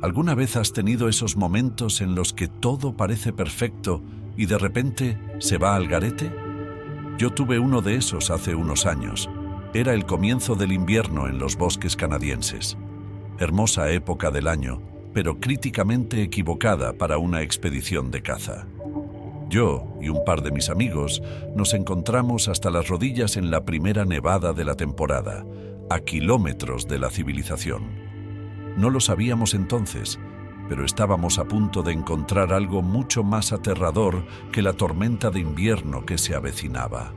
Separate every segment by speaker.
Speaker 1: ¿Alguna vez has tenido esos momentos en los que todo parece perfecto y de repente se va al garete? Yo tuve uno de esos hace unos años. Era el comienzo del invierno en los bosques canadienses. Hermosa época del año, pero críticamente equivocada para una expedición de caza. Yo y un par de mis amigos nos encontramos hasta las rodillas en la primera nevada de la temporada, a kilómetros de la civilización. No lo sabíamos entonces, pero estábamos a punto de encontrar algo mucho más aterrador que la tormenta de invierno que se avecinaba.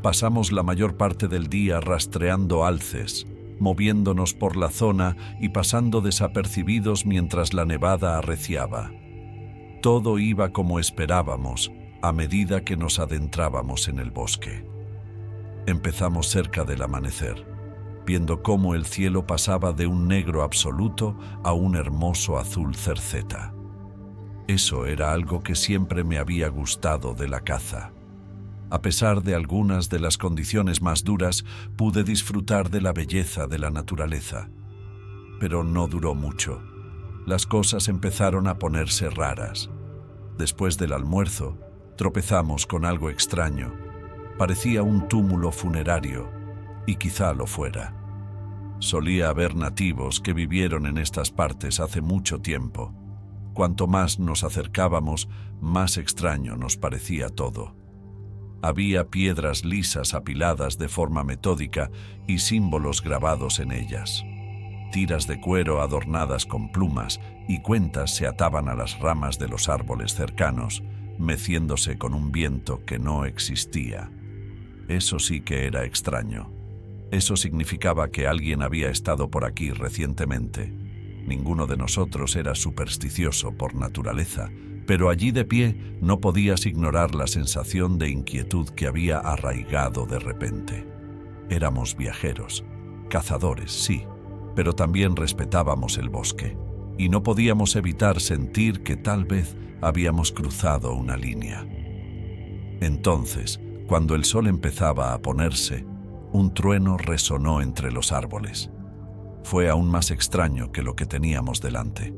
Speaker 1: Pasamos la mayor parte del día rastreando alces, moviéndonos por la zona y pasando desapercibidos mientras la nevada arreciaba. Todo iba como esperábamos a medida que nos adentrábamos en el bosque. Empezamos cerca del amanecer, viendo cómo el cielo pasaba de un negro absoluto a un hermoso azul cerceta. Eso era algo que siempre me había gustado de la caza. A pesar de algunas de las condiciones más duras, pude disfrutar de la belleza de la naturaleza. Pero no duró mucho. Las cosas empezaron a ponerse raras. Después del almuerzo, tropezamos con algo extraño. Parecía un túmulo funerario, y quizá lo fuera. Solía haber nativos que vivieron en estas partes hace mucho tiempo. Cuanto más nos acercábamos, más extraño nos parecía todo. Había piedras lisas apiladas de forma metódica y símbolos grabados en ellas. Tiras de cuero adornadas con plumas y cuentas se ataban a las ramas de los árboles cercanos, meciéndose con un viento que no existía. Eso sí que era extraño. Eso significaba que alguien había estado por aquí recientemente. Ninguno de nosotros era supersticioso por naturaleza, pero allí de pie no podías ignorar la sensación de inquietud que había arraigado de repente. Éramos viajeros, cazadores, sí, pero también respetábamos el bosque, y no podíamos evitar sentir que tal vez habíamos cruzado una línea. Entonces, cuando el sol empezaba a ponerse, un trueno resonó entre los árboles. Fue aún más extraño que lo que teníamos delante.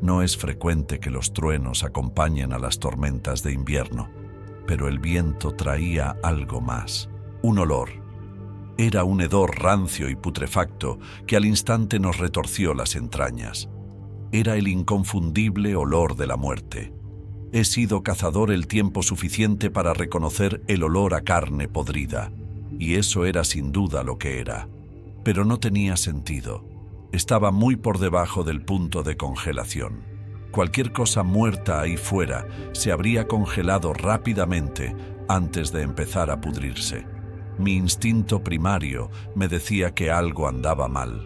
Speaker 1: No es frecuente que los truenos acompañen a las tormentas de invierno, pero el viento traía algo más, un olor. Era un hedor rancio y putrefacto que al instante nos retorció las entrañas. Era el inconfundible olor de la muerte. He sido cazador el tiempo suficiente para reconocer el olor a carne podrida, y eso era sin duda lo que era. Pero no tenía sentido. Estaba muy por debajo del punto de congelación. Cualquier cosa muerta ahí fuera se habría congelado rápidamente antes de empezar a pudrirse. Mi instinto primario me decía que algo andaba mal,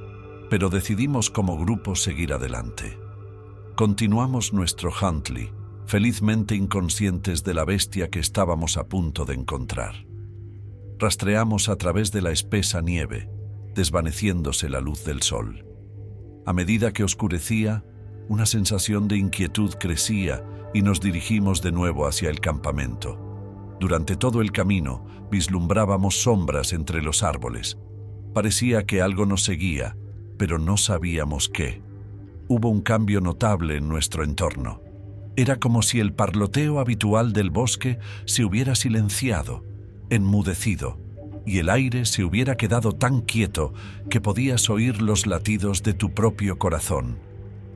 Speaker 1: pero decidimos como grupo seguir adelante. Continuamos nuestro Huntley, felizmente inconscientes de la bestia que estábamos a punto de encontrar. Rastreamos a través de la espesa nieve, desvaneciéndose la luz del sol. A medida que oscurecía, una sensación de inquietud crecía y nos dirigimos de nuevo hacia el campamento. Durante todo el camino vislumbrábamos sombras entre los árboles. Parecía que algo nos seguía, pero no sabíamos qué. Hubo un cambio notable en nuestro entorno. Era como si el parloteo habitual del bosque se hubiera silenciado, enmudecido, y el aire se hubiera quedado tan quieto que podías oír los latidos de tu propio corazón.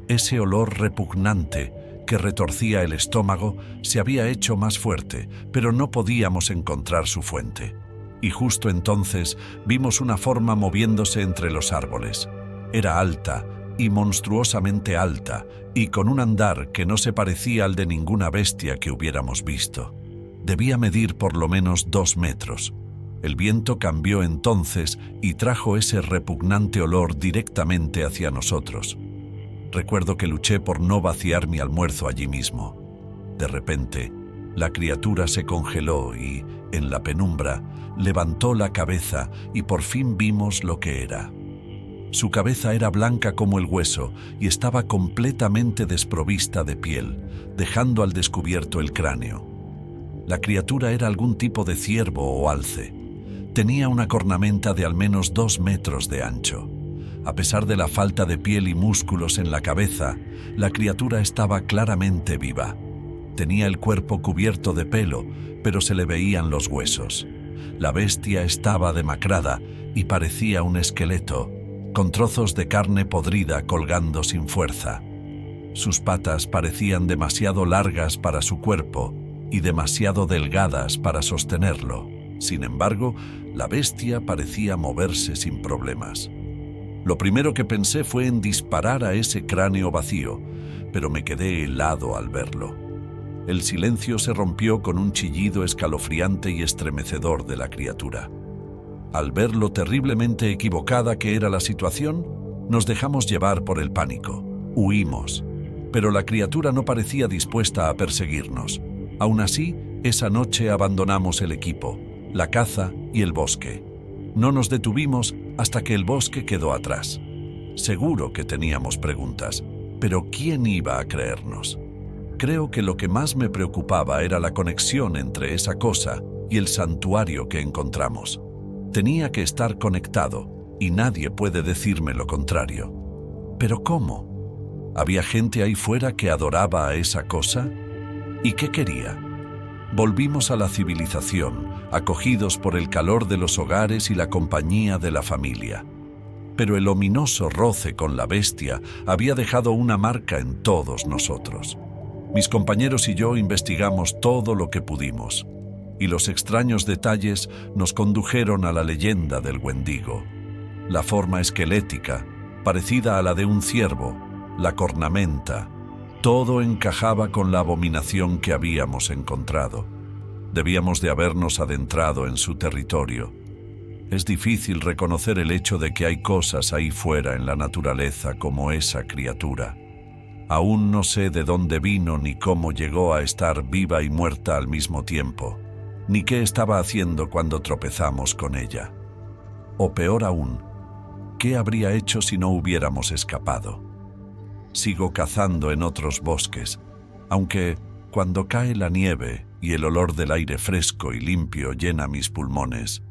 Speaker 1: Ese olor repugnante que retorcía el estómago se había hecho más fuerte, pero no podíamos encontrar su fuente. Y justo entonces vimos una forma moviéndose entre los árboles. Era alta y monstruosamente alta, y con un andar que no se parecía al de ninguna bestia que hubiéramos visto. Debía medir por lo menos 2 metros. El viento cambió entonces y trajo ese repugnante olor directamente hacia nosotros. Recuerdo que luché por no vaciar mi almuerzo allí mismo. De repente, la criatura se congeló y, en la penumbra, levantó la cabeza y por fin vimos lo que era. Su cabeza era blanca como el hueso y estaba completamente desprovista de piel, dejando al descubierto el cráneo. La criatura era algún tipo de ciervo o alce. Tenía una cornamenta de al menos 2 metros de ancho. A pesar de la falta de piel y músculos en la cabeza, la criatura estaba claramente viva. Tenía el cuerpo cubierto de pelo, pero se le veían los huesos. La bestia estaba demacrada y parecía un esqueleto, con trozos de carne podrida colgando sin fuerza. Sus patas parecían demasiado largas para su cuerpo y demasiado delgadas para sostenerlo. Sin embargo, la bestia parecía moverse sin problemas. Lo primero que pensé fue en disparar a ese cráneo vacío, pero me quedé helado al verlo. El silencio se rompió con un chillido escalofriante y estremecedor de la criatura. Al ver lo terriblemente equivocada que era la situación, nos dejamos llevar por el pánico. Huimos, pero la criatura no parecía dispuesta a perseguirnos. Aún así, esa noche abandonamos el equipo, la caza y el bosque. No nos detuvimos hasta que el bosque quedó atrás. Seguro que teníamos preguntas, pero ¿quién iba a creernos? Creo que lo que más me preocupaba era la conexión entre esa cosa y el santuario que encontramos. Tenía que estar conectado, y nadie puede decirme lo contrario. ¿Pero cómo? ¿Había gente ahí fuera que adoraba a esa cosa? ¿Y qué quería? Volvimos a la civilización, acogidos por el calor de los hogares y la compañía de la familia. Pero el ominoso roce con la bestia había dejado una marca en todos nosotros. Mis compañeros y yo investigamos todo lo que pudimos, y los extraños detalles nos condujeron a la leyenda del Wendigo. La forma esquelética, parecida a la de un ciervo, la cornamenta, todo encajaba con la abominación que habíamos encontrado. Debíamos de habernos adentrado en su territorio. Es difícil reconocer el hecho de que hay cosas ahí fuera en la naturaleza como esa criatura. Aún no sé de dónde vino ni cómo llegó a estar viva y muerta al mismo tiempo, ni qué estaba haciendo cuando tropezamos con ella. O peor aún, ¿qué habría hecho si no hubiéramos escapado? Sigo cazando en otros bosques, aunque cuando cae la nieve y el olor del aire fresco y limpio llena mis pulmones,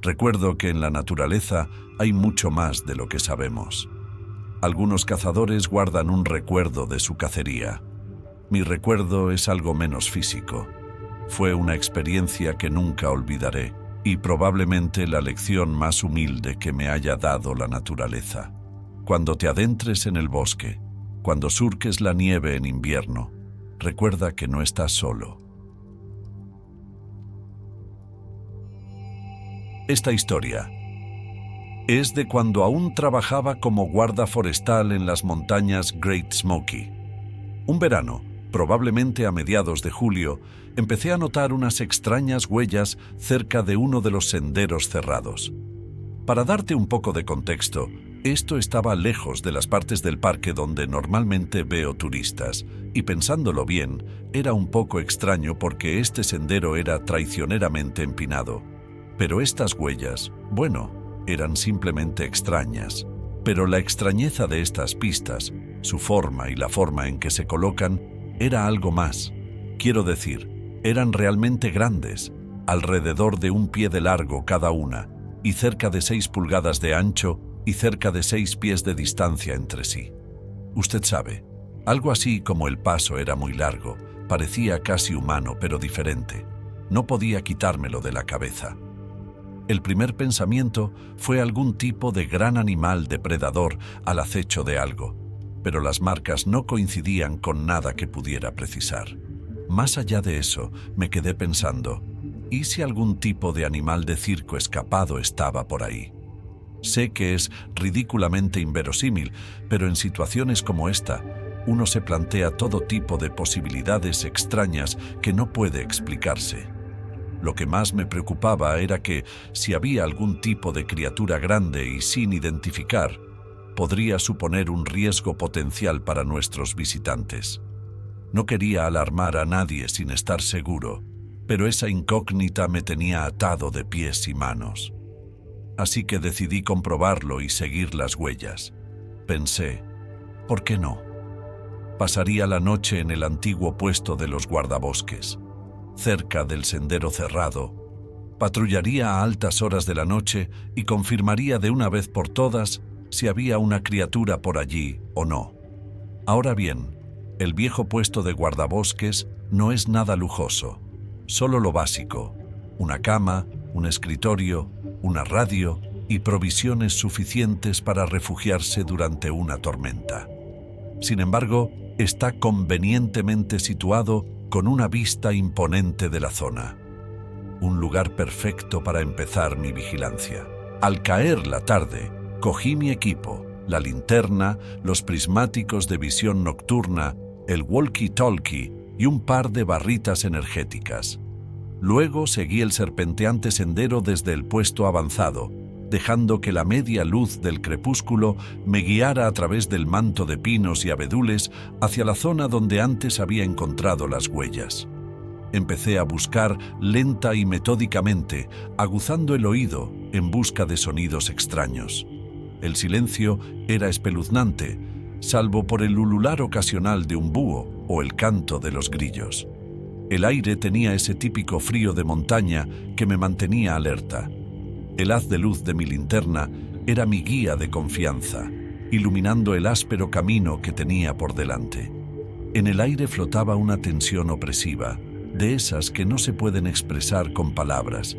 Speaker 1: recuerdo que en la naturaleza hay mucho más de lo que sabemos. Algunos cazadores guardan un recuerdo de su cacería. Mi recuerdo es algo menos físico. Fue una experiencia que nunca olvidaré y probablemente la lección más humilde que me haya dado la naturaleza. Cuando te adentres en el bosque, cuando surques la nieve en invierno, recuerda que no estás solo. Esta historia es de cuando aún trabajaba como guarda forestal en las montañas Great Smoky. Un verano, probablemente a mediados de julio, empecé a notar unas extrañas huellas cerca de uno de los senderos cerrados. Para darte un poco de contexto, esto estaba lejos de las partes del parque donde normalmente veo turistas, y pensándolo bien, era un poco extraño porque este sendero era traicioneramente empinado. Pero estas huellas, bueno, eran simplemente extrañas. Pero la extrañeza de estas pistas, su forma y la forma en que se colocan, era algo más. Quiero decir, eran realmente grandes, alrededor de 1 pie de largo cada una, y cerca de 6 pulgadas de ancho y cerca de 6 pies de distancia entre sí. Usted sabe, algo así como el paso era muy largo, parecía casi humano pero diferente. No podía quitármelo de la cabeza. El primer pensamiento fue algún tipo de gran animal depredador al acecho de algo, pero las marcas no coincidían con nada que pudiera precisar. Más allá de eso, me quedé pensando, ¿y si algún tipo de animal de circo escapado estaba por ahí? Sé que es ridículamente inverosímil, pero en situaciones como esta, uno se plantea todo tipo de posibilidades extrañas que no puede explicarse. Lo que más me preocupaba era que, si había algún tipo de criatura grande y sin identificar, podría suponer un riesgo potencial para nuestros visitantes. No quería alarmar a nadie sin estar seguro, pero esa incógnita me tenía atado de pies y manos. Así que decidí comprobarlo y seguir las huellas. Pensé, ¿por qué no? Pasaría la noche en el antiguo puesto de los guardabosques, cerca del sendero cerrado. Patrullaría a altas horas de la noche y confirmaría de una vez por todas si había una criatura por allí o no. Ahora bien, el viejo puesto de guardabosques no es nada lujoso, solo lo básico: una cama, un escritorio, una radio y provisiones suficientes para refugiarse durante una tormenta. Sin embargo, está convenientemente situado con una vista imponente de la zona. Un lugar perfecto para empezar mi vigilancia. Al caer la tarde, cogí mi equipo, la linterna, los prismáticos de visión nocturna, el walkie-talkie y un par de barritas energéticas. Luego seguí el serpenteante sendero desde el puesto avanzado, dejando que la media luz del crepúsculo me guiara a través del manto de pinos y abedules hacia la zona donde antes había encontrado las huellas. Empecé a buscar lenta y metódicamente, aguzando el oído en busca de sonidos extraños. El silencio era espeluznante, salvo por el ulular ocasional de un búho o el canto de los grillos. El aire tenía ese típico frío de montaña que me mantenía alerta. El haz de luz de mi linterna era mi guía de confianza, iluminando el áspero camino que tenía por delante. En el aire flotaba una tensión opresiva, de esas que no se pueden expresar con palabras.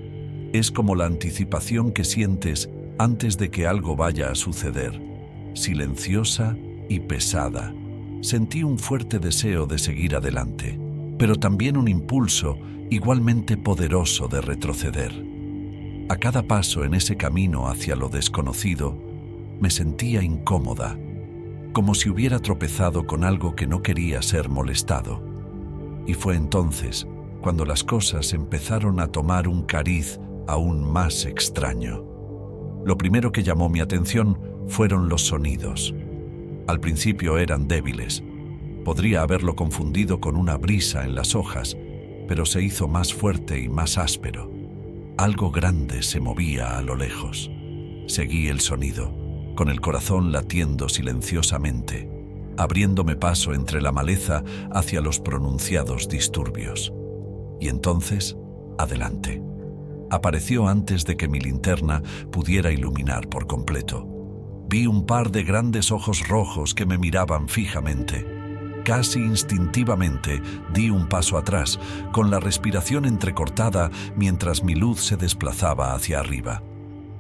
Speaker 1: Es como la anticipación que sientes antes de que algo vaya a suceder, silenciosa y pesada. Sentí un fuerte deseo de seguir adelante, pero también un impulso igualmente poderoso de retroceder. A cada paso en ese camino hacia lo desconocido, me sentía incómoda, como si hubiera tropezado con algo que no quería ser molestado. Y fue entonces cuando las cosas empezaron a tomar un cariz aún más extraño. Lo primero que llamó mi atención fueron los sonidos. Al principio eran débiles. Podría haberlo confundido con una brisa en las hojas, pero se hizo más fuerte y más áspero. Algo grande se movía a lo lejos. Seguí el sonido, con el corazón latiendo silenciosamente, abriéndome paso entre la maleza hacia los pronunciados disturbios. Y entonces, adelante. Apareció antes de que mi linterna pudiera iluminar por completo. Vi un par de grandes ojos rojos que me miraban fijamente. Casi instintivamente di un paso atrás, con la respiración entrecortada mientras mi luz se desplazaba hacia arriba.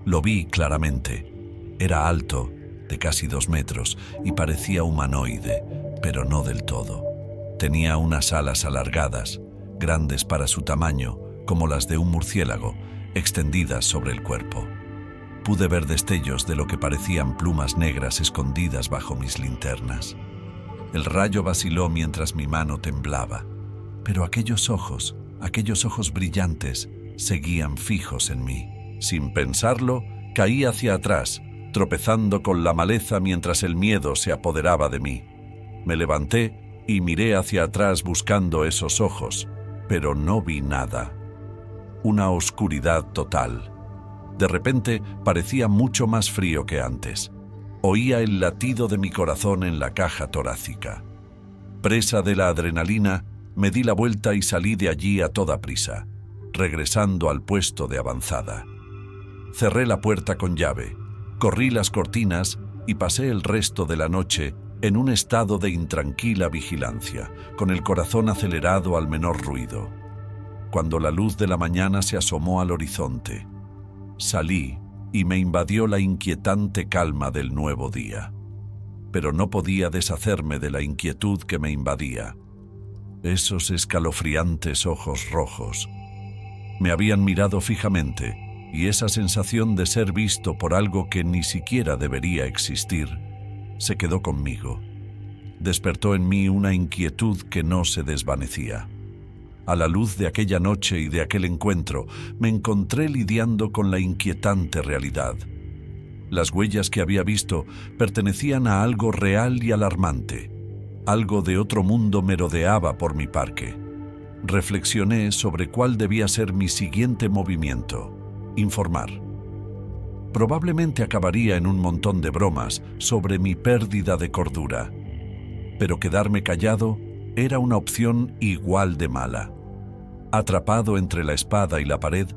Speaker 1: Lo vi claramente. Era alto, de casi 2 metros, y parecía humanoide, pero no del todo. Tenía unas alas alargadas, grandes para su tamaño, como las de un murciélago, extendidas sobre el cuerpo. Pude ver destellos de lo que parecían plumas negras escondidas bajo mis linternas. El rayo vaciló mientras mi mano temblaba, pero aquellos ojos brillantes, seguían fijos en mí. Sin pensarlo, caí hacia atrás, tropezando con la maleza mientras el miedo se apoderaba de mí. Me levanté y miré hacia atrás buscando esos ojos, pero no vi nada. Una oscuridad total. De repente parecía mucho más frío que antes. Oía el latido de mi corazón en la caja torácica. Presa de la adrenalina, me di la vuelta y salí de allí a toda prisa, regresando al puesto de avanzada. Cerré la puerta con llave, corrí las cortinas y pasé el resto de la noche en un estado de intranquila vigilancia, con el corazón acelerado al menor ruido. Cuando la luz de la mañana se asomó al horizonte, salí y me invadió la inquietante calma del nuevo día. Pero no podía deshacerme de la inquietud que me invadía. Esos escalofriantes ojos rojos me habían mirado fijamente, y esa sensación de ser visto por algo que ni siquiera debería existir se quedó conmigo. Despertó en mí una inquietud que no se desvanecía. A la luz de aquella noche y de aquel encuentro, me encontré lidiando con la inquietante realidad. Las huellas que había visto pertenecían a algo real y alarmante. Algo de otro mundo merodeaba por mi parque. Reflexioné sobre cuál debía ser mi siguiente movimiento: informar. Probablemente acabaría en un montón de bromas sobre mi pérdida de cordura, pero quedarme callado era una opción igual de mala. Atrapado entre la espada y la pared,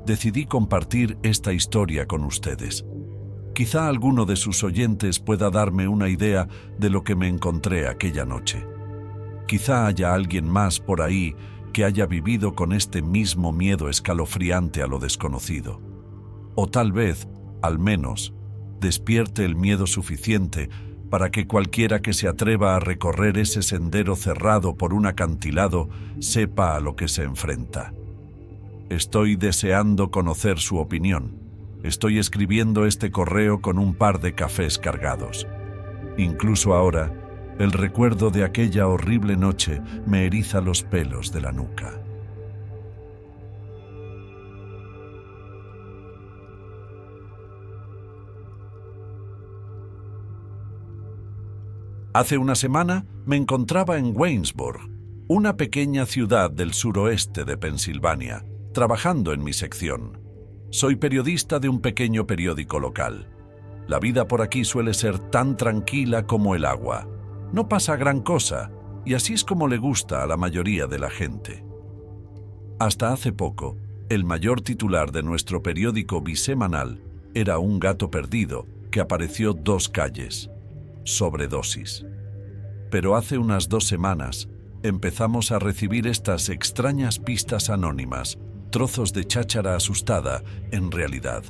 Speaker 1: decidí compartir esta historia con ustedes. Quizá alguno de sus oyentes pueda darme una idea de lo que me encontré aquella noche. Quizá haya alguien más por ahí que haya vivido con este mismo miedo escalofriante a lo desconocido. O tal vez, al menos, despierte el miedo suficiente para que cualquiera que se atreva a recorrer ese sendero cerrado por un acantilado sepa a lo que se enfrenta. Estoy deseando conocer su opinión. Estoy escribiendo este correo con un par de cafés cargados. Incluso ahora, el recuerdo de aquella horrible noche me eriza los pelos de la nuca. Hace una semana me encontraba en Waynesburg, una pequeña ciudad del suroeste de Pensilvania, trabajando en mi sección. Soy periodista de un pequeño periódico local. La vida por aquí suele ser tan tranquila como el agua. No pasa gran cosa, y así es como le gusta a la mayoría de la gente. Hasta hace poco, el mayor titular de nuestro periódico bisemanal era un gato perdido que apareció 2 calles. Sobredosis. Pero hace unas 2 semanas empezamos a recibir estas extrañas pistas anónimas, trozos de cháchara asustada en realidad.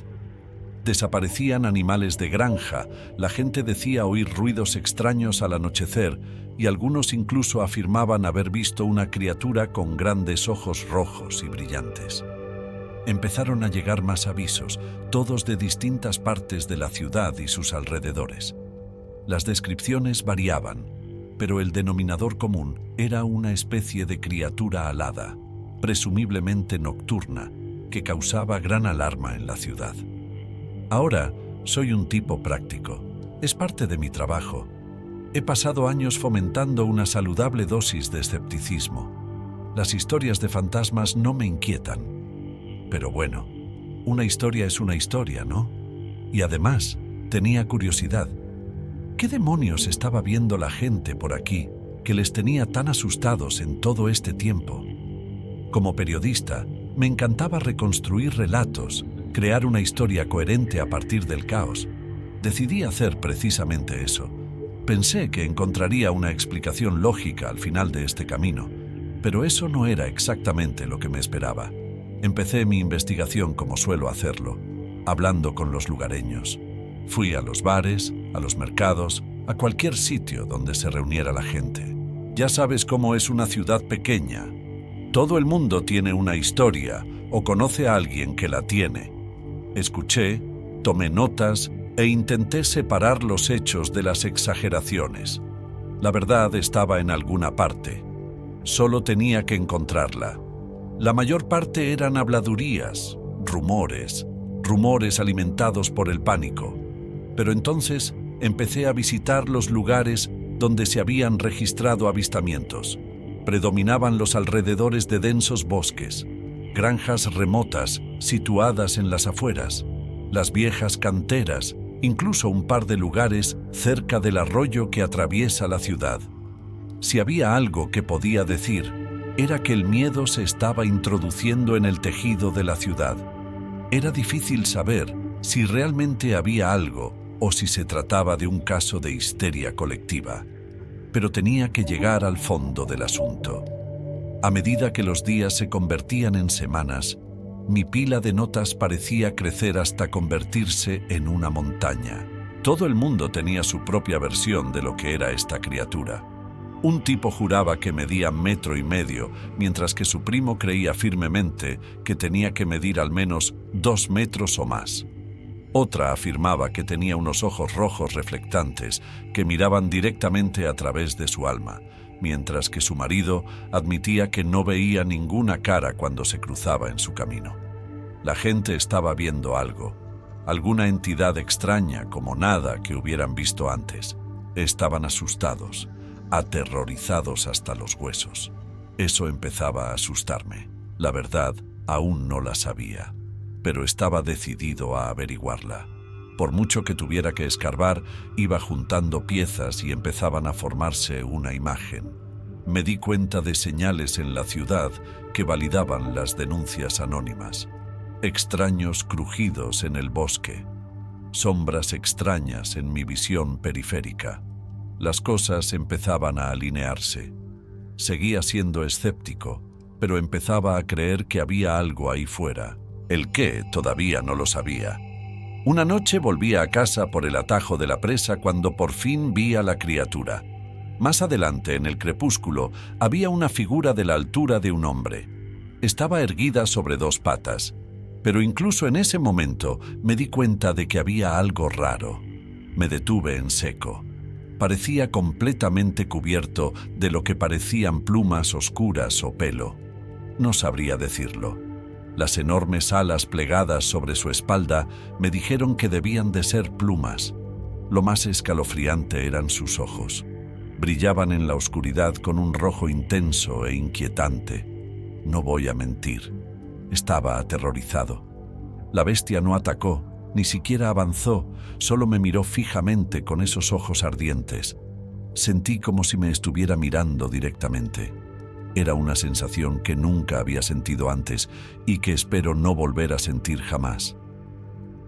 Speaker 1: Desaparecían animales de granja, la gente decía oír ruidos extraños al anochecer y algunos incluso afirmaban haber visto una criatura con grandes ojos rojos y brillantes. Empezaron a llegar más avisos, todos de distintas partes de la ciudad y sus alrededores. Las descripciones variaban, pero el denominador común era una especie de criatura alada, presumiblemente nocturna, que causaba gran alarma en la ciudad. Ahora soy un tipo práctico. Es parte de mi trabajo. He pasado años fomentando una saludable dosis de escepticismo. Las historias de fantasmas no me inquietan. Pero bueno, una historia es una historia, ¿no? Y además, tenía curiosidad. ¿Qué demonios estaba viendo la gente por aquí que les tenía tan asustados en todo este tiempo? Como periodista, me encantaba reconstruir relatos, crear una historia coherente a partir del caos. Decidí hacer precisamente eso. Pensé que encontraría una explicación lógica al final de este camino, pero eso no era exactamente lo que me esperaba. Empecé mi investigación como suelo hacerlo, hablando con los lugareños. Fui a los bares, a los mercados, a cualquier sitio donde se reuniera la gente. Ya sabes cómo es una ciudad pequeña. Todo el mundo tiene una historia o conoce a alguien que la tiene. Escuché, tomé notas e intenté separar los hechos de las exageraciones. La verdad estaba en alguna parte. Solo tenía que encontrarla. La mayor parte eran habladurías, rumores alimentados por el pánico. Pero entonces empecé a visitar los lugares donde se habían registrado avistamientos. Predominaban los alrededores de densos bosques, granjas remotas situadas en las afueras, las viejas canteras, incluso un par de lugares cerca del arroyo que atraviesa la ciudad. Si había algo que podía decir, era que el miedo se estaba introduciendo en el tejido de la ciudad. Era difícil saber si realmente había algo o si se trataba de un caso de histeria colectiva. Pero tenía que llegar al fondo del asunto. A medida que los días se convertían en semanas, mi pila de notas parecía crecer hasta convertirse en una montaña. Todo el mundo tenía su propia versión de lo que era esta criatura. Un tipo juraba que medía 1,5 metros, mientras que su primo creía firmemente que tenía que medir al menos 2 metros o más. Otra afirmaba que tenía unos ojos rojos reflectantes que miraban directamente a través de su alma, mientras que su marido admitía que no veía ninguna cara cuando se cruzaba en su camino. La gente estaba viendo algo, alguna entidad extraña como nada que hubieran visto antes. Estaban asustados, aterrorizados hasta los huesos. Eso empezaba a asustarme. La verdad, aún no la sabía, pero estaba decidido a averiguarla. Por mucho que tuviera que escarbar, iba juntando piezas y empezaban a formarse una imagen. Me di cuenta de señales en la ciudad que validaban las denuncias anónimas. Extraños crujidos en el bosque, sombras extrañas en mi visión periférica. Las cosas empezaban a alinearse. Seguía siendo escéptico, pero empezaba a creer que había algo ahí fuera. El qué todavía no lo sabía. Una noche volví a casa por el atajo de la presa cuando por fin vi a la criatura. Más adelante, en el crepúsculo, había una figura de la altura de un hombre. Estaba erguida sobre dos patas, pero incluso en ese momento me di cuenta de que había algo raro. Me detuve en seco. Parecía completamente cubierto de lo que parecían plumas oscuras o pelo. No sabría decirlo. Las enormes alas plegadas sobre su espalda me dijeron que debían de ser plumas. Lo más escalofriante eran sus ojos. Brillaban en la oscuridad con un rojo intenso e inquietante. No voy a mentir. Estaba aterrorizado. La bestia no atacó, ni siquiera avanzó, solo me miró fijamente con esos ojos ardientes. Sentí como si me estuviera mirando directamente. Era una sensación que nunca había sentido antes y que espero no volver a sentir jamás.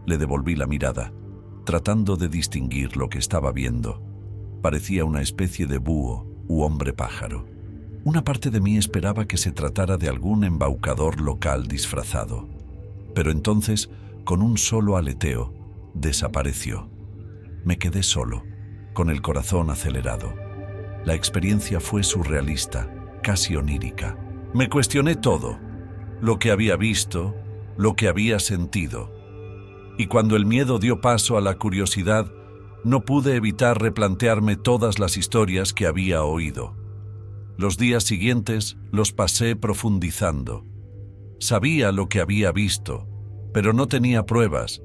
Speaker 1: Le devolví la mirada, tratando de distinguir lo que estaba viendo. Parecía una especie de búho u hombre pájaro. Una parte de mí esperaba que se tratara de algún embaucador local disfrazado. Pero entonces, con un solo aleteo, desapareció. Me quedé solo, con el corazón acelerado. La experiencia fue surrealista, casi onírica. Me cuestioné todo, lo que había visto, lo que había sentido. Y cuando el miedo dio paso a la curiosidad, no pude evitar replantearme todas las historias que había oído. Los días siguientes los pasé profundizando. Sabía lo que había visto, pero no tenía pruebas.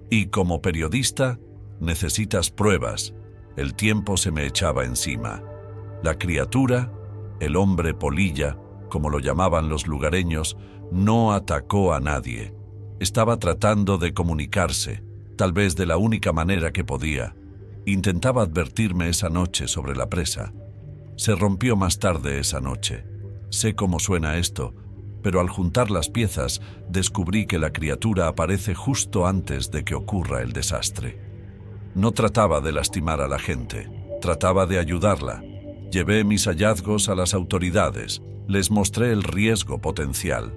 Speaker 1: Y como periodista, necesitas pruebas. El tiempo se me echaba encima. La criatura, el hombre polilla, como lo llamaban los lugareños, no atacó a nadie. Estaba tratando de comunicarse, tal vez de la única manera que podía. Intentaba advertirme esa noche sobre la presa. Se rompió más tarde esa noche. Sé cómo suena esto, pero al juntar las piezas descubrí que la criatura aparece justo antes de que ocurra el desastre. No trataba de lastimar a la gente, trataba de ayudarla. Llevé mis hallazgos a las autoridades, les mostré el riesgo potencial.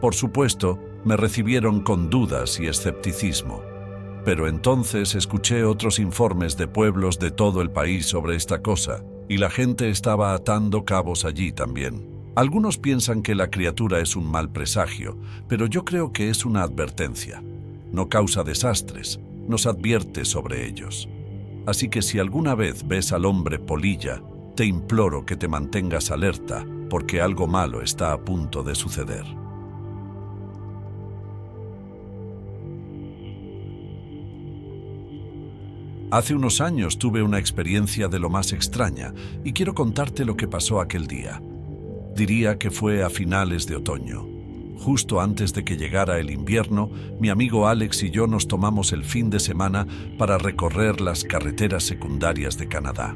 Speaker 1: Por supuesto, me recibieron con dudas y escepticismo. Pero entonces escuché otros informes de pueblos de todo el país sobre esta cosa, y la gente estaba atando cabos allí también. Algunos piensan que la criatura es un mal presagio, pero yo creo que es una advertencia. No causa desastres, nos advierte sobre ellos. Así que si alguna vez ves al hombre polilla, te imploro que te mantengas alerta, porque algo malo está a punto de suceder. Hace unos años tuve una experiencia de lo más extraña y quiero contarte lo que pasó aquel día. Diría que fue a finales de otoño. Justo antes de que llegara el invierno, mi amigo Alex y yo nos tomamos el fin de semana para recorrer las carreteras secundarias de Canadá.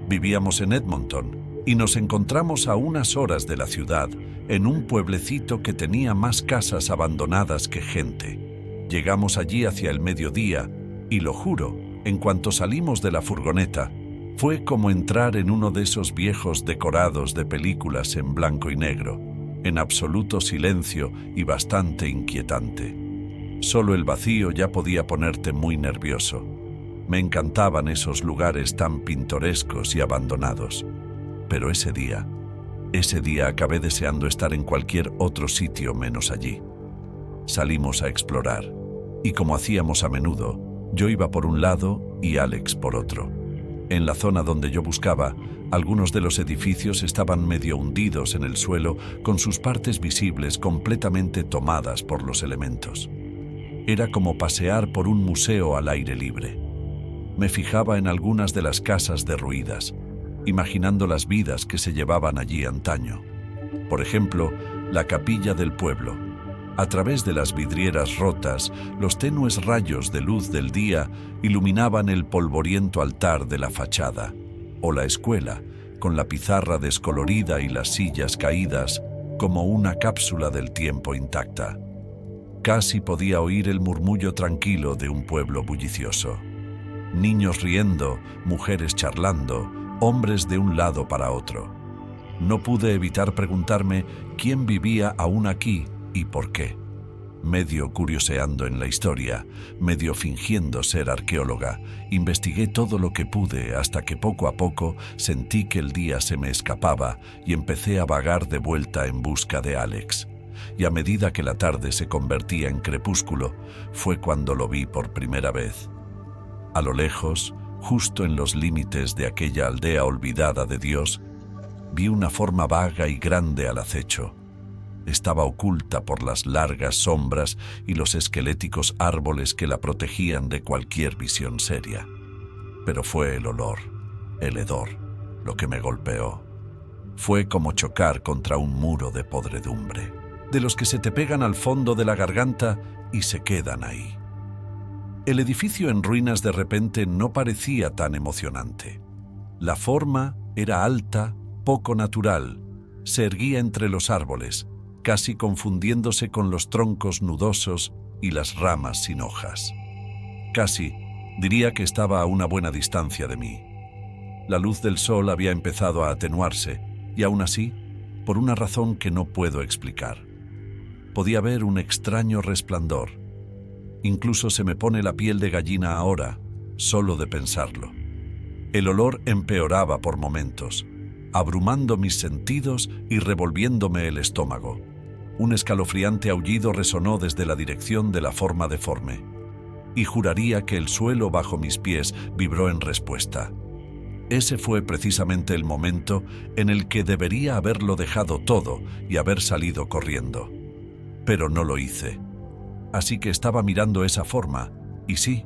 Speaker 1: Vivíamos en Edmonton y nos encontramos a unas horas de la ciudad, en un pueblecito que tenía más casas abandonadas que gente. Llegamos allí hacia el mediodía y lo juro, en cuanto salimos de la furgoneta, fue como entrar en uno de esos viejos decorados de películas en blanco y negro, en absoluto silencio y bastante inquietante. Solo el vacío ya podía ponerte muy nervioso. Me encantaban esos lugares tan pintorescos y abandonados. Pero ese día acabé deseando estar en cualquier otro sitio menos allí. Salimos a explorar, y como hacíamos a menudo, yo iba por un lado y Alex por otro. En la zona donde yo buscaba, algunos de los edificios estaban medio hundidos en el suelo, con sus partes visibles completamente tomadas por los elementos. Era como pasear por un museo al aire libre. Me fijaba en algunas de las casas derruidas, imaginando las vidas que se llevaban allí antaño. Por ejemplo, la capilla del pueblo. A través de las vidrieras rotas, los tenues rayos de luz del día iluminaban el polvoriento altar de la fachada, o la escuela, con la pizarra descolorida y las sillas caídas, como una cápsula del tiempo intacta. Casi podía oír el murmullo tranquilo de un pueblo bullicioso. Niños riendo, mujeres charlando, hombres de un lado para otro. No pude evitar preguntarme quién vivía aún aquí y por qué. Medio curioseando en la historia, medio fingiendo ser arqueóloga, investigué todo lo que pude hasta que poco a poco sentí que el día se me escapaba y empecé a vagar de vuelta en busca de Alex. Y a medida que la tarde se convertía en crepúsculo, fue cuando lo vi por primera vez. A lo lejos, justo en los límites de aquella aldea olvidada de Dios, vi una forma vaga y grande al acecho. Estaba oculta por las largas sombras y los esqueléticos árboles que la protegían de cualquier visión seria. Pero fue el olor, el hedor, lo que me golpeó. Fue como chocar contra un muro de podredumbre, de los que se te pegan al fondo de la garganta y se quedan ahí. El edificio en ruinas de repente no parecía tan emocionante. La forma era alta, poco natural, se erguía entre los árboles, casi confundiéndose con los troncos nudosos y las ramas sin hojas. Casi, diría que estaba a una buena distancia de mí. La luz del sol había empezado a atenuarse, y aún así, por una razón que no puedo explicar. Podía ver un extraño resplandor. Incluso se me pone la piel de gallina ahora, solo de pensarlo. El olor empeoraba por momentos, abrumando mis sentidos y revolviéndome el estómago. Un escalofriante aullido resonó desde la dirección de la forma deforme, y juraría que el suelo bajo mis pies vibró en respuesta. Ese fue precisamente el momento en el que debería haberlo dejado todo y haber salido corriendo. Pero no lo hice. Así que estaba mirando esa forma, y sí,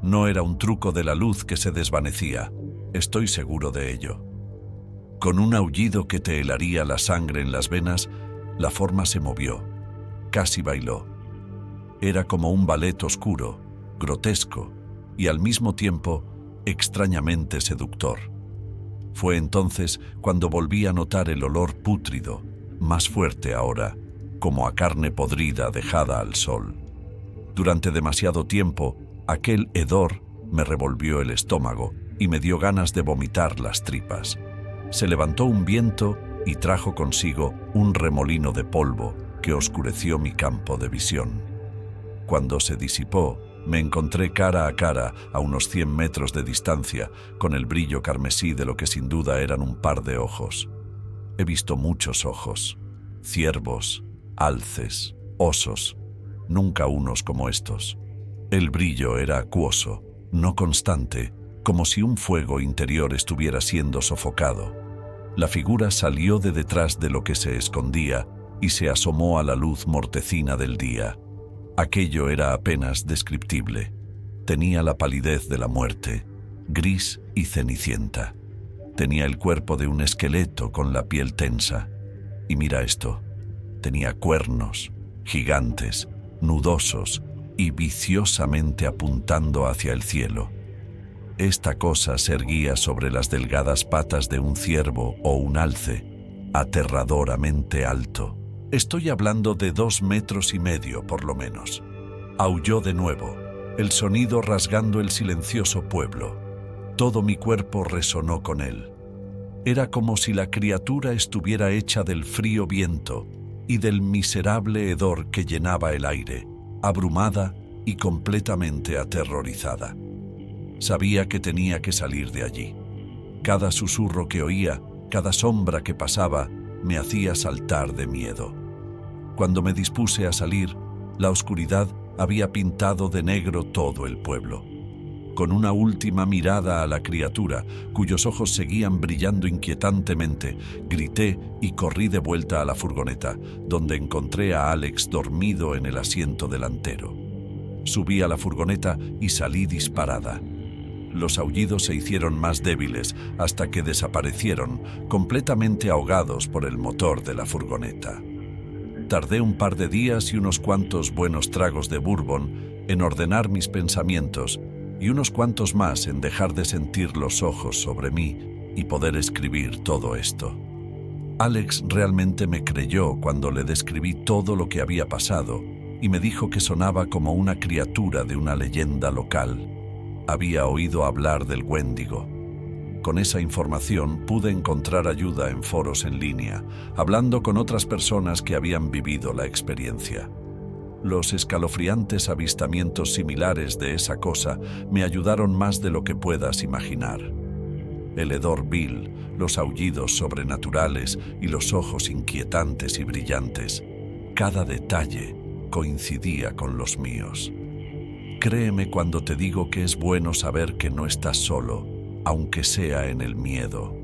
Speaker 1: no era un truco de la luz que se desvanecía, estoy seguro de ello. Con un aullido que te helaría la sangre en las venas, la forma se movió, casi bailó. Era como un ballet oscuro, grotesco y al mismo tiempo extrañamente seductor. Fue entonces cuando volví a notar el olor pútrido, más fuerte ahora, como a carne podrida dejada al sol. Durante demasiado tiempo, aquel hedor me revolvió el estómago y me dio ganas de vomitar las tripas. Se levantó un viento y trajo consigo un remolino de polvo que oscureció mi campo de visión. Cuando se disipó, me encontré cara a cara a unos 100 metros de distancia con el brillo carmesí de lo que sin duda eran un par de ojos. He visto muchos ojos, ciervos, alces, osos, nunca unos como estos. El brillo era acuoso, no constante, como si un fuego interior estuviera siendo sofocado. La figura salió de detrás de lo que se escondía y se asomó a la luz mortecina del día. Aquello era apenas descriptible. Tenía la palidez de la muerte, gris y cenicienta. Tenía el cuerpo de un esqueleto con la piel tensa. Y mira esto, tenía cuernos, gigantes, nudosos y viciosamente apuntando hacia el cielo. Esta cosa se erguía sobre las delgadas patas de un ciervo o un alce, aterradoramente alto. Estoy hablando de 2,5 metros por lo menos. Aulló de nuevo, el sonido rasgando el silencioso pueblo. Todo mi cuerpo resonó con él. Era como si la criatura estuviera hecha del frío viento y del miserable hedor que llenaba el aire, abrumada y completamente aterrorizada. Sabía que tenía que salir de allí. Cada susurro que oía, cada sombra que pasaba, me hacía saltar de miedo. Cuando me dispuse a salir, la oscuridad había pintado de negro todo el pueblo. Con una última mirada a la criatura, cuyos ojos seguían brillando inquietantemente, grité y corrí de vuelta a la furgoneta, donde encontré a Alex dormido en el asiento delantero. Subí a la furgoneta y salí disparada. Los aullidos se hicieron más débiles hasta que desaparecieron, completamente ahogados por el motor de la furgoneta. Tardé un par de días y unos cuantos buenos tragos de bourbon en ordenar mis pensamientos y unos cuantos más en dejar de sentir los ojos sobre mí y poder escribir todo esto. Alex realmente me creyó cuando le describí todo lo que había pasado y me dijo que sonaba como una criatura de una leyenda local. Había oído hablar del Wendigo. Con esa información pude encontrar ayuda en foros en línea, hablando con otras personas que habían vivido la experiencia. Los escalofriantes avistamientos similares de esa cosa me ayudaron más de lo que puedas imaginar. El hedor vil, los aullidos sobrenaturales y los ojos inquietantes y brillantes. Cada detalle coincidía con los míos. Créeme cuando te digo que es bueno saber que no estás solo, aunque sea en el miedo.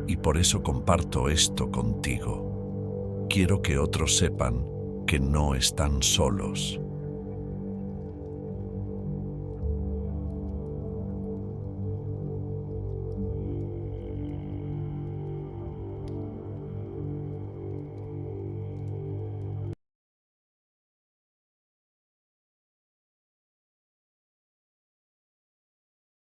Speaker 1: Y por eso comparto esto contigo. Quiero que otros sepan que no están solos.